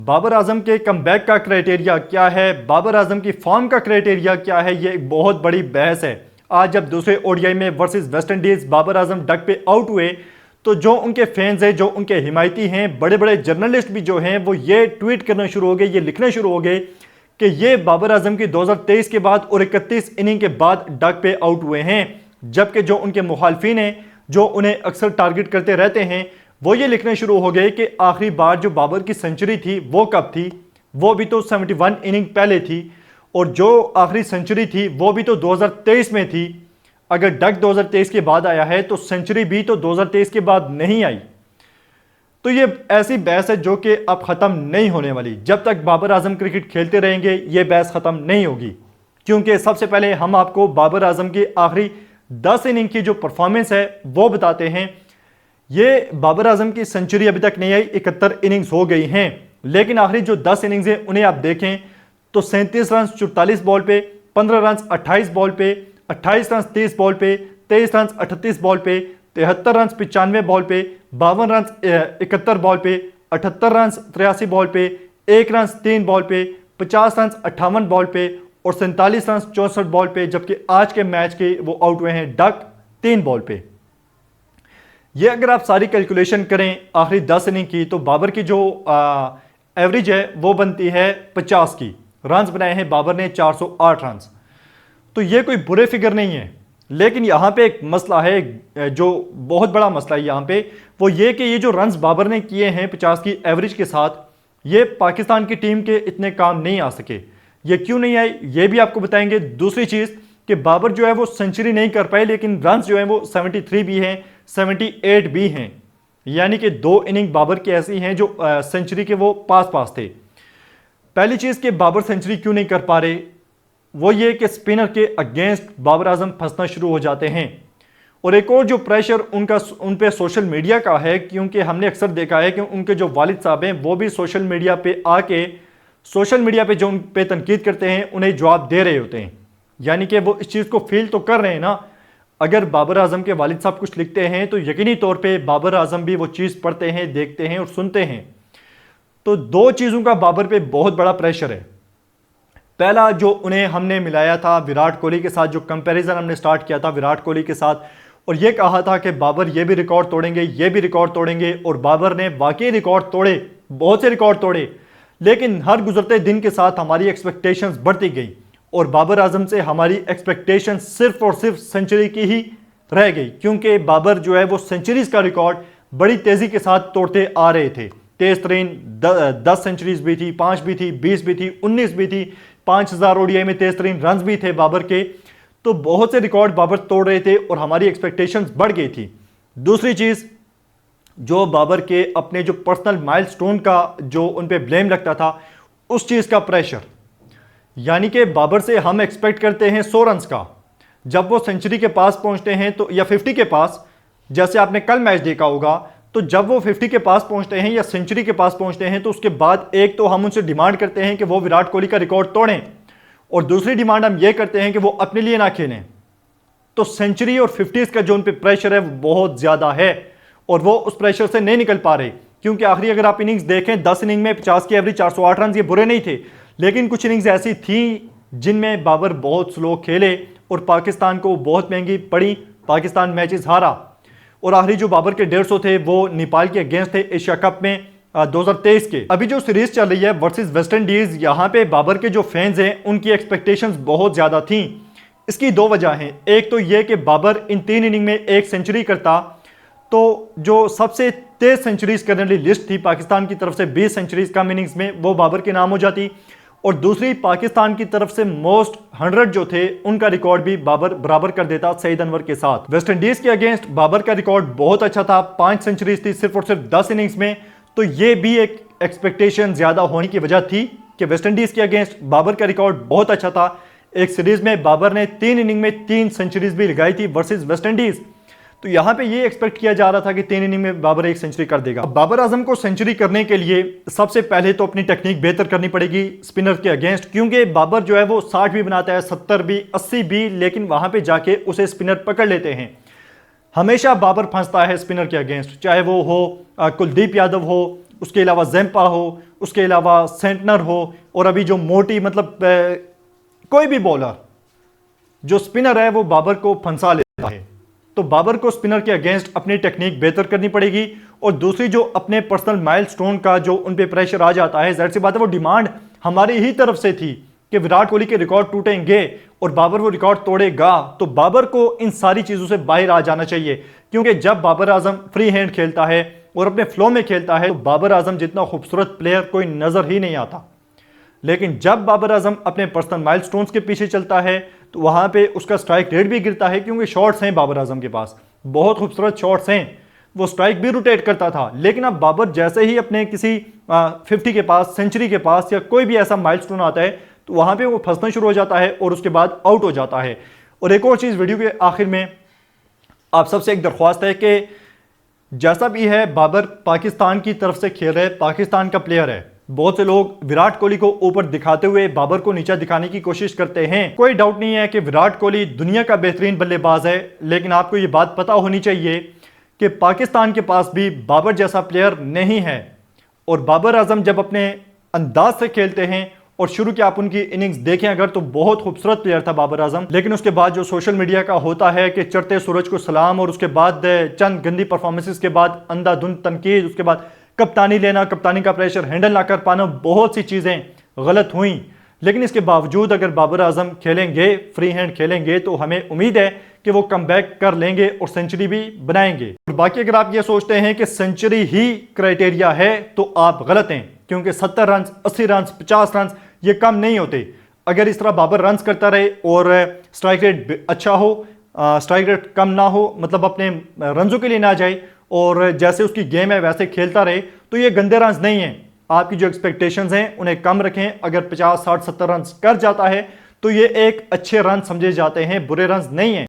बाबर आजम के कमबैक का क्राइटेरिया क्या है, बाबर आजम की फॉर्म का क्राइटेरिया क्या है, ये एक बहुत बड़ी बहस है। आज जब दूसरे ओडीआई में versus West Indies Babar Azam duck पे आउट हुए तो जो उनके फैंस हैं, जो उनके हिमायती हैं, बड़े बड़े जर्नलिस्ट भी जो हैं वो ये ट्वीट करना शुरू हो गए, ये लिखना शुरू हो गए कि ये बाबर आजम की 2023 के बाद और 31 इनिंग के बाद डक पे आउट हुए हैं। जबकि जो उनके मुखालफिन हैं, जो उन्हें अक्सर टारगेट करते रहते हैं, वो ये लिखने शुरू हो गए कि आखिरी बार जो बाबर की सेंचुरी थी वो कब थी, वो भी तो 71 इनिंग पहले थी, और जो आखिरी सेंचुरी थी वो भी तो 2023 में थी। अगर डक 2023 के बाद आया है तो सेंचुरी भी तो 2023 के बाद नहीं आई। तो ये ऐसी बहस है जो कि अब ख़त्म नहीं होने वाली। जब तक बाबर आजम क्रिकेट खेलते रहेंगे ये बहस ख़त्म नहीं होगी, क्योंकि सबसे पहले हम आपको बाबर आजम की आखिरी 10 इनिंग की जो परफॉर्मेंस है वो बताते हैं। ये बाबर आजम की सेंचुरी अभी तक नहीं आई, 71 इनिंग्स हो गई हैं, लेकिन आखिरी जो 10 इनिंग्स हैं उन्हें आप देखें तो 37 रन 44 बॉल पे, 15 रन 28 बॉल पे, 28 रन 30 बॉल पे, 23 रन 38 बॉल पे, 73 रन 95 बॉल पे, 52 रन 71 बॉल पे, 78 रन 83 बॉल पे, 1 रन 3 बॉल पे, 50 रन 58 बॉल पे और 47 रन 64 बॉल पे। जबकि आज के मैच के वो आउट हुए हैं डक 3 बॉल पे। ये अगर आप सारी कैलकुलेशन करें आखिरी 10 इनिंग की तो बाबर की जो एवरेज है वो बनती है 50 की। रन्स बनाए हैं बाबर ने 408 रन्स, तो ये कोई बुरे फिगर नहीं है। लेकिन यहाँ पे एक मसला है, जो बहुत बड़ा मसला है यहाँ पे, वो ये कि ये जो रन्स बाबर ने किए हैं 50 की एवरेज के साथ, ये पाकिस्तान की टीम के इतने काम नहीं आ सके। ये क्यों नहीं आए ये भी आपको बताएंगे। दूसरी चीज़ कि बाबर जो है वो सेंचुरी नहीं कर पाए, लेकिन रन्स जो है वो 73 भी हैं, 78 भी हैं, यानी कि 2 इनिंग बाबर की ऐसी हैं जो सेंचुरी के वो पास थे। पहली चीज़ कि बाबर सेंचुरी क्यों नहीं कर पा रहे, वो ये कि स्पिनर के अगेंस्ट बाबर आजम फंसना शुरू हो जाते हैं। और एक और जो प्रेशर उन पे सोशल मीडिया का है, क्योंकि हमने अक्सर देखा है कि उनके जो वालिद साहब हैं वो भी सोशल मीडिया पे आके सोशल मीडिया पे जो उन पे तनकीद करते हैं उन्हें जवाब दे रहे होते हैं, यानी कि वो इस चीज़ को फील तो कर रहे हैं ना। अगर बाबर आजम के वालिद साहब कुछ लिखते हैं तो यकीनी तौर पे बाबर आजम भी वो चीज़ पढ़ते हैं, देखते हैं और सुनते हैं। तो 2 चीज़ों का बाबर पे बहुत बड़ा प्रेशर है। पहला, जो उन्हें हमने मिलाया था विराट कोहली के साथ, जो कंपैरिजन हमने स्टार्ट किया था विराट कोहली के साथ, और ये कहा था कि बाबर ये भी रिकॉर्ड तोड़ेंगे, ये भी रिकॉर्ड तोड़ेंगे, और बाबर ने वाकई रिकॉर्ड तोड़े, बहुत से रिकॉर्ड तोड़े। लेकिन हर गुजरते दिन के साथ हमारी एक्सपेक्टेशंस बढ़ती गई और बाबर आजम से हमारी एक्सपेक्टेशन सिर्फ और सिर्फ सेंचुरी की ही रह गई, क्योंकि बाबर जो है वो सेंचुरीज का रिकॉर्ड बड़ी तेज़ी के साथ तोड़ते आ रहे थे। तेज तरीन 10 सेंचुरीज भी थी, 5 भी थी, 20 भी थी, 19 भी थी, 5000 ओडीआई में तेज तरीन रन भी थे बाबर के। तो बहुत से रिकॉर्ड बाबर तोड़ रहे थे और हमारी एक्सपेक्टेशंस बढ़ गई थी। दूसरी चीज़, जो बाबर के अपने जो पर्सनल माइलस्टोन का जो उन पे ब्लेम लगता था, उस चीज़ का प्रेशर, यानी कि बाबर से हम एक्सपेक्ट करते हैं 100 रन का, जब वो सेंचुरी के पास पहुंचते हैं तो, या 50 के पास, जैसे आपने कल मैच देखा होगा, तो जब वो 50 के पास पहुंचते हैं या सेंचुरी के पास पहुंचते हैं तो उसके बाद एक तो हम उनसे डिमांड करते हैं कि वो विराट कोहली का रिकॉर्ड तोड़ें, और दूसरी डिमांड हम ये करते हैं कि वो अपने लिए ना खेलें। तो सेंचुरी और 50 का जो उन पर प्रेशर है वो बहुत ज़्यादा है और वो उस प्रेशर से नहीं निकल पा रहे। क्योंकि आखिरी अगर आप इनिंग्स देखें, 10 इनिंग में 50 की एवरेज 408 रन, ये बुरे नहीं थे, लेकिन कुछ इनिंग्स ऐसी थी जिनमें बाबर बहुत स्लो खेले और पाकिस्तान को बहुत महंगी पड़ी, पाकिस्तान मैचेस हारा। और आखिरी जो बाबर के 150 थे वो नेपाल के अगेंस्ट थे एशिया कप में 2023 के। अभी जो सीरीज चल रही है वर्सेस वेस्ट इंडीज, यहाँ पे बाबर के जो फैंस हैं उनकी एक्सपेक्टेशंस बहुत ज़्यादा थी। इसकी 2 वजह हैं। एक तो ये कि बाबर इन 3 इनिंग में 1 सेंचुरी करता तो जो सबसे तेज सेंचुरीज करने वाली लिस्ट थी पाकिस्तान की तरफ से, 20 सेंचुरीज कम इनिंग्स में, वो बाबर के नाम हो जाती। और दूसरी, पाकिस्तान की तरफ से मोस्ट 100 जो थे उनका रिकॉर्ड भी बाबर बराबर कर देता सईद अनवर के साथ। वेस्ट इंडीज के अगेंस्ट बाबर का रिकॉर्ड बहुत अच्छा था, 5 सेंचुरीज थी सिर्फ और सिर्फ 10 इनिंग्स में। तो ये भी एक एक्सपेक्टेशन ज्यादा होने की वजह थी कि वेस्ट इंडीज के अगेंस्ट बाबर का रिकॉर्ड बहुत अच्छा था। एक सीरीज में बाबर ने 3 इनिंग में 3 सेंचुरीज भी लगाई थी वर्सेस वेस्ट इंडीज। तो यहां पे ये एक्सपेक्ट किया जा रहा था कि 3 इनिंग में बाबर 1 सेंचुरी कर देगा। बाबर आजम को सेंचुरी करने के लिए सबसे पहले तो अपनी टेक्निक बेहतर करनी पड़ेगी स्पिनर के अगेंस्ट, क्योंकि बाबर जो है वो 60 भी बनाता है, 70 भी, 80 भी, लेकिन वहां पे जाके उसे स्पिनर पकड़ लेते हैं। हमेशा बाबर फंसता है स्पिनर के अगेंस्ट, चाहे वो हो कुलदीप यादव हो, उसके अलावा जेम्पा हो, उसके अलावा सेंटनर हो, और अभी जो मोटी मतलब कोई भी बॉलर जो स्पिनर है वो बाबर को फंसा लेता है। तो बाबर को स्पिनर के अगेंस्ट अपनी टेक्निक बेहतर करनी पड़ेगी। और दूसरी जो अपने पर्सनल माइलस्टोन का जो उन पे प्रेशर आ जाता है, जाहिर सी बात है वो डिमांड हमारी ही तरफ से थी कि विराट कोहली के रिकॉर्ड टूटेंगे और बाबर वो रिकॉर्ड तोड़ेगा। तो बाबर को इन सारी चीजों से बाहर आ जाना चाहिए, क्योंकि जब बाबर आजम फ्री हैंड खेलता है और अपने फ्लो में खेलता है तो बाबर आजम जितना खूबसूरत प्लेयर कोई नजर ही नहीं आता। लेकिन जब बाबर आजम अपने पर्सनल माइलस्टोन्स के पीछे चलता है तो वहां पे उसका स्ट्राइक रेट भी गिरता है, क्योंकि शॉट्स हैं बाबर आजम के पास, बहुत खूबसूरत शॉट्स हैं, वो स्ट्राइक भी रोटेट करता था। लेकिन अब बाबर जैसे ही अपने किसी 50 के पास, सेंचुरी के पास या कोई भी ऐसा माइलस्टोन आता है तो वहां पे वो फंसना शुरू हो जाता है और उसके बाद आउट हो जाता है। और एक और चीज वीडियो के आखिर में आप सबसे एक दरख्वास्त है कि जैसा भी है बाबर पाकिस्तान की तरफ से खेल रहे, पाकिस्तान का प्लेयर है। बहुत से लोग विराट कोहली को ऊपर दिखाते हुए बाबर को नीचा दिखाने की कोशिश करते हैं। कोई डाउट नहीं है कि विराट कोहली दुनिया का बेहतरीन बल्लेबाज है, लेकिन आपको ये बात पता होनी चाहिए कि पाकिस्तान के पास भी बाबर जैसा प्लेयर नहीं है। और बाबर आजम जब अपने अंदाज से खेलते हैं और शुरू की आप उनकी इनिंग्स देखें अगर, तो बहुत खूबसूरत प्लेयर था बाबर आजम। लेकिन उसके बाद जो सोशल मीडिया का होता है कि चढ़ते सूरज को सलाम, और उसके बाद चंद गंदी परफॉर्मेंसेस के बाद अंधाधुंध तनकीद, उसके बाद कप्तानी लेना, कप्तानी का प्रेशर हैंडल ना कर पाना, बहुत सी चीज़ें गलत हुई। लेकिन इसके बावजूद अगर बाबर आजम खेलेंगे, फ्री हैंड खेलेंगे, तो हमें उम्मीद है कि वो कम बैक कर लेंगे और सेंचुरी भी बनाएंगे। और बाकी अगर आप ये सोचते हैं कि सेंचुरी ही क्राइटेरिया है तो आप गलत हैं, क्योंकि 70 रन, 80 रन, 50 रन ये कम नहीं होते। अगर इस तरह बाबर रन करता रहे और स्ट्राइक रेट अच्छा हो, स्ट्राइक रेट कम ना हो, मतलब अपने रनों के लिए ना जाए और जैसे उसकी गेम है वैसे खेलता रहे, तो ये गंदे रन नहीं हैं। आपकी जो एक्सपेक्टेशंस हैं उन्हें कम रखें। अगर 50, 60, 70 रन कर जाता है तो ये एक अच्छे रन समझे जाते हैं, बुरे रन नहीं हैं।